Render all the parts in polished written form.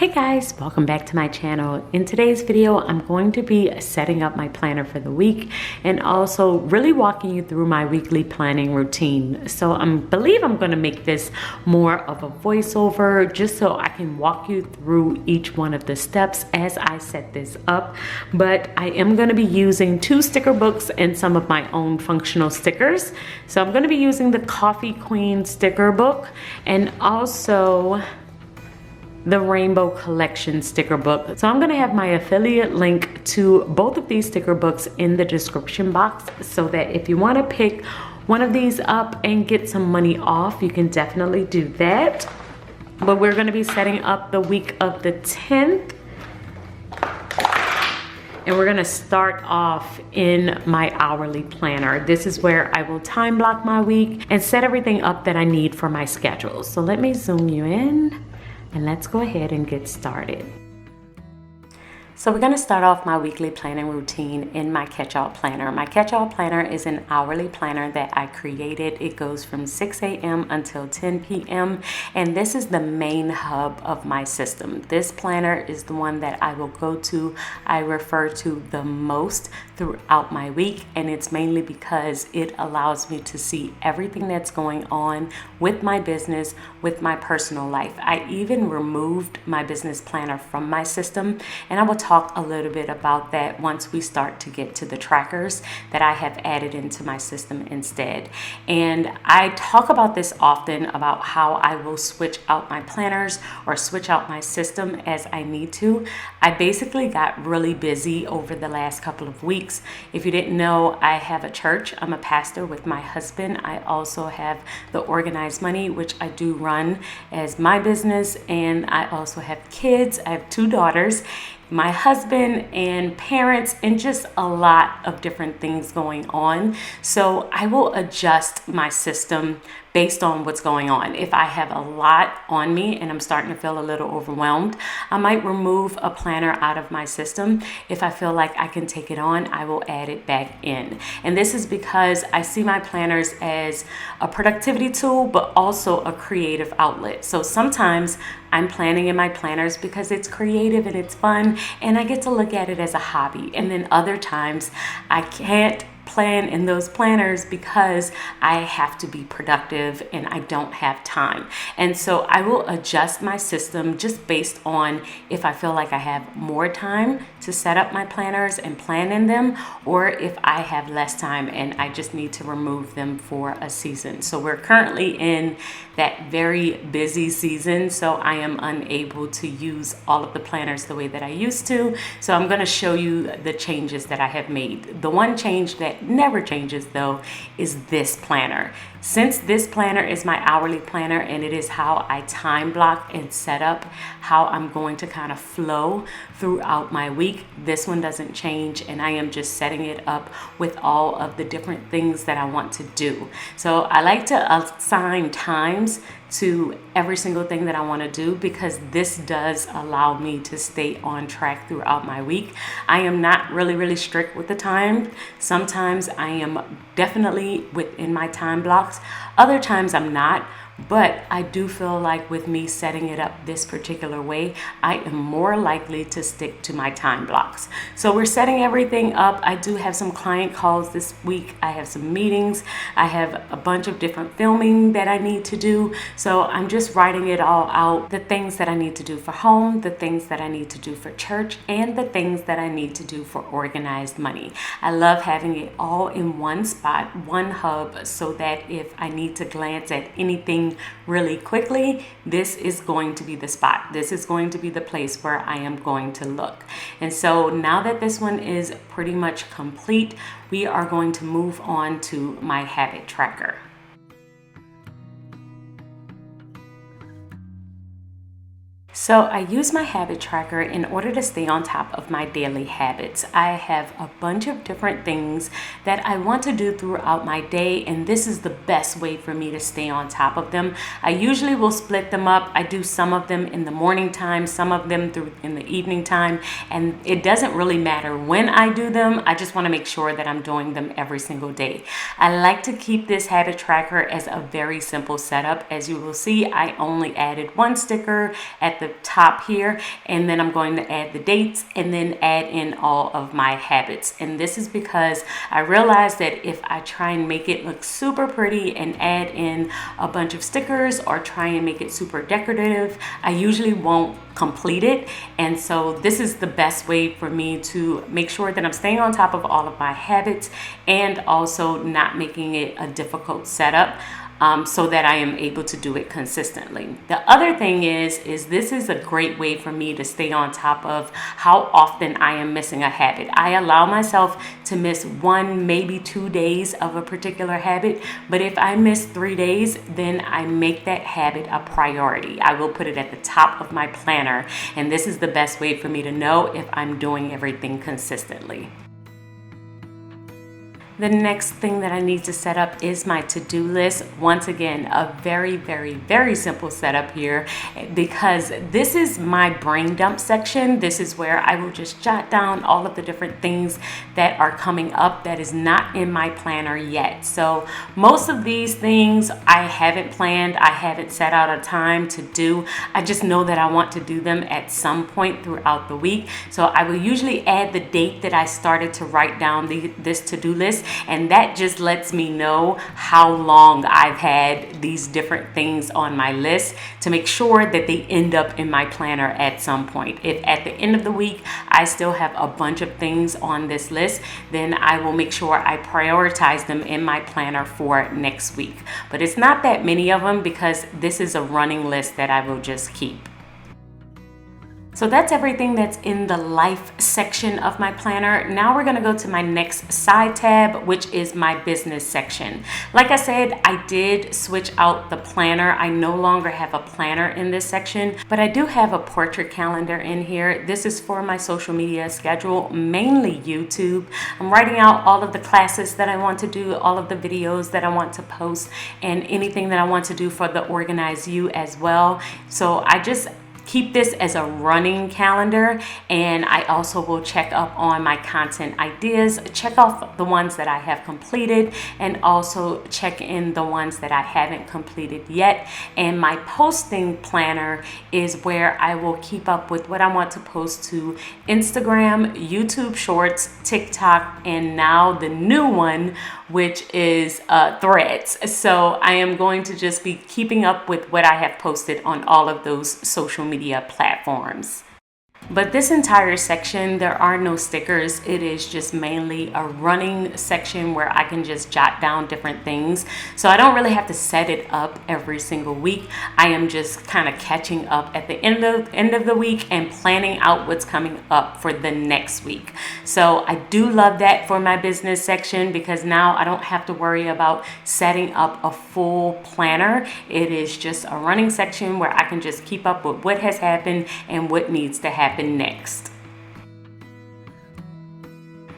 Hey guys, welcome back to my channel. In today's video, I'm going to be setting up my planner for the week and also really walking you through my weekly planning routine. So I believe I'm going to make this more of a voiceover just so I can walk you through each one of the steps as I set this up. But I am going to be using 2 sticker books and some of my own functional stickers. So I'm going to be using the Coffee Queen sticker book and also the Rainbow Collection sticker book. So I'm gonna have my affiliate link to both of these sticker books in the description box so that if you wanna pick one of these up and get some money off, you can definitely do that. But we're gonna be setting up the week of the 10th. And we're gonna start off in my hourly planner. This is where I will time block my week and set everything up that I need for my schedule. So let me zoom you in. And let's go ahead and get started. So we're gonna start off my weekly planning routine in my catch-all planner. My catch-all planner is an hourly planner that I created. It goes from 6 a.m. until 10 p.m. And this is the main hub of my system. This planner is the one that I will go to, I refer to the most throughout my week. And it's mainly because it allows me to see everything that's going on with my business, with my personal life. I even removed my business planner from my system, and I will talk a little bit about that once we start to get to the trackers that I have added into my system instead. And I talk about this often about how I will switch out my planners or switch out my system as I need to. I basically got really busy over the last couple of weeks. If you didn't know, I have a church. I'm a pastor with my husband. I also have the Organized Money, which I do run as my business, and I also have kids. I have 2 daughters, my husband and parents, and just a lot of different things going on. So I will adjust my system based on what's going on. If I have a lot on me and I'm starting to feel a little overwhelmed, I might remove a planner out of my system. If I feel like I can take it on, I will add it back in. And this is because I see my planners as a productivity tool, but also a creative outlet. So sometimes I'm planning in my planners because it's creative and it's fun, and I get to look at it as a hobby. And then other times I can't plan in those planners because I have to be productive and I don't have time. And so I will adjust my system just based on if I feel like I have more time to set up my planners and plan in them, or if I have less time and I just need to remove them for a season. So we're currently in that very busy season, so I am unable to use all of the planners the way that I used to. So I'm going to show you the changes that I have made. The one change that never changes though is this planner. Since this planner is my hourly planner and it is how I time block and set up how I'm going to kind of flow throughout my week, this one doesn't change, and I am just setting it up with all of the different things that I want to do. So I like to assign times to every single thing that I want to do because this does allow me to stay on track throughout my week. I am not really strict with the time. Sometimes I am definitely within my time blocks. Other times I'm not. But I do feel like with me setting it up this particular way, I am more likely to stick to my time blocks. So we're setting everything up. I do have some client calls this week. I have some meetings. I have a bunch of different filming that I need to do. So I'm just writing it all out. The things that I need to do for home, the things that I need to do for church, and the things that I need to do for Organized Money. I love having it all in one spot, one hub, so that if I need to glance at anything really quickly, this is going to be the spot. This is going to be the place where I am going to look. And so now that this one is pretty much complete, we are going to move on to my habit tracker. So I use my habit tracker in order to stay on top of my daily habits. I have a bunch of different things that I want to do throughout my day, and this is the best way for me to stay on top of them. I usually will split them up. I do some of them in the morning time, some of them in the evening time, and it doesn't really matter when I do them. I just want to make sure that I'm doing them every single day. I like to keep this habit tracker as a very simple setup. As you will see, I only added 1 sticker at the the top here, and then I'm going to add the dates and then add in all of my habits. And this is because I realized that if I try and make it look super pretty and add in a bunch of stickers or try and make it super decorative, I usually won't complete it. And so this is the best way for me to make sure that I'm staying on top of all of my habits and also not making it a difficult setup. So that I am able to do it consistently. The other thing is this is a great way for me to stay on top of how often I am missing a habit. I allow myself to miss 1, maybe 2 days of a particular habit, but if I miss 3 days, then I make that habit a priority. I will put it at the top of my planner, and this is the best way for me to know if I'm doing everything consistently. The next thing that I need to set up is my to-do list. Once again, a very, very, very simple setup here because this is my brain dump section. This is where I will just jot down all of the different things that are coming up that is not in my planner yet. So most of these things I haven't planned. I haven't set out a time to do. I just know that I want to do them at some point throughout the week. So I will usually add the date that I started to write down this to-do list. And that just lets me know how long I've had these different things on my list to make sure that they end up in my planner at some point. If at the end of the week I still have a bunch of things on this list, then I will make sure I prioritize them in my planner for next week. But it's not that many of them because this is a running list that I will just keep. So that's everything that's in the life section of my planner. Now we're gonna go to my next side tab, which is my business section. Like I said, I did switch out the planner. I no longer have a planner in this section, but I do have a portrait calendar in here. This is for my social media schedule, mainly YouTube. I'm writing out all of the classes that I want to do, all of the videos that I want to post, and anything that I want to do for the Organize You as well. So I just keep this as a running calendar, and I also will check up on my content ideas, check off the ones that I have completed, and also check in the ones that I haven't completed yet. And my posting planner is where I will keep up with what I want to post to Instagram, YouTube Shorts, TikTok, and now the new one, which is Threads. So I am going to just be keeping up with what I have posted on all of those social media platforms. But this entire section, there are no stickers. It is just mainly a running section where I can just jot down different things. So I don't really have to set it up every single week. I am just kind of catching up at the end of the week and planning out what's coming up for the next week. So I do love that for my business section because now I don't have to worry about setting up a full planner. It is just a running section where I can just keep up with what has happened and what needs to happen next.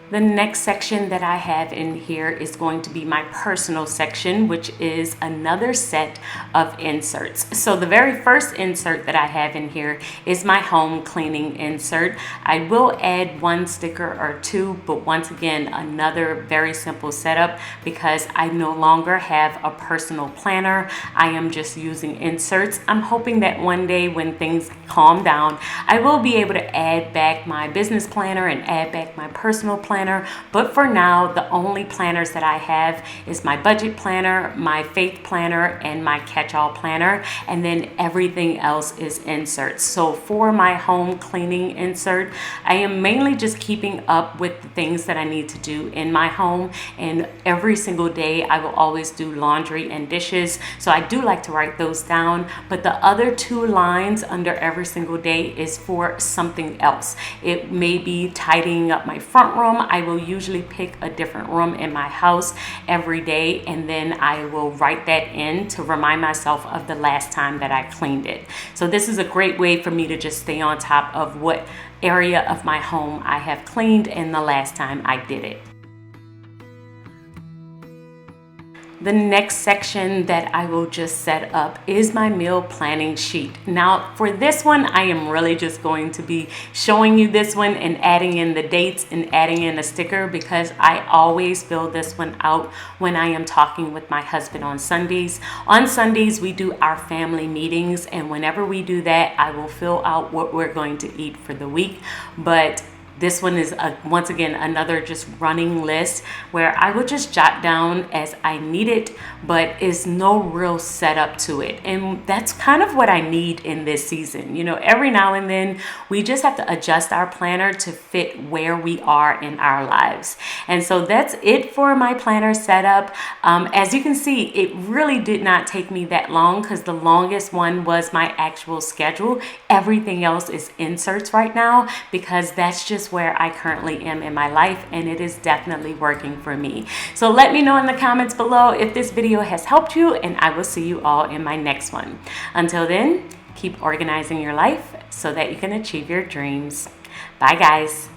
The next section that I have in here is going to be my personal section, which is another set of inserts. So the very first insert that I have in here is my home cleaning insert. I will add one sticker or two, but once again, another very simple setup because I no longer have a personal planner. I am just using inserts. I'm hoping that one day when things calm down, I will be able to add back my business planner and add back my personal planner. But for now, the only planners that I have is my budget planner, my faith planner, and my catch-all planner, and then everything else is inserts. So for my home cleaning insert, I am mainly just keeping up with the things that I need to do in my home, and every single day I will always do laundry and dishes. So I do like to write those down, but the other 2 lines under every single day is for something else. It may be tidying up my front room. I will usually pick a different room in my house every day, and then I will write that in to remind myself of the last time that I cleaned it. So this is a great way for me to just stay on top of what area of my home I have cleaned and the last time I did it. The next section that I will just set up is my meal planning sheet. Now for this one, I am really just going to be showing you this one and adding in the dates and adding in a sticker, because I always fill this one out when I am talking with my husband on Sundays. On Sundays, we do our family meetings, and whenever we do that, I will fill out what we're going to eat for the week. But this one is, once again, another just running list where I will just jot down as I need it, but is no real setup to it. And that's kind of what I need in this season. You know, every now and then we just have to adjust our planner to fit where we are in our lives. And so that's it for my planner setup. As you can see, it really did not take me that long, because the longest one was my actual schedule. Everything else is inserts right now, because that's just where I currently am in my life, and it is definitely working for me. So let me know in the comments below if this video has helped you, and I will see you all in my next one. Until then, keep organizing your life so that you can achieve your dreams. Bye guys.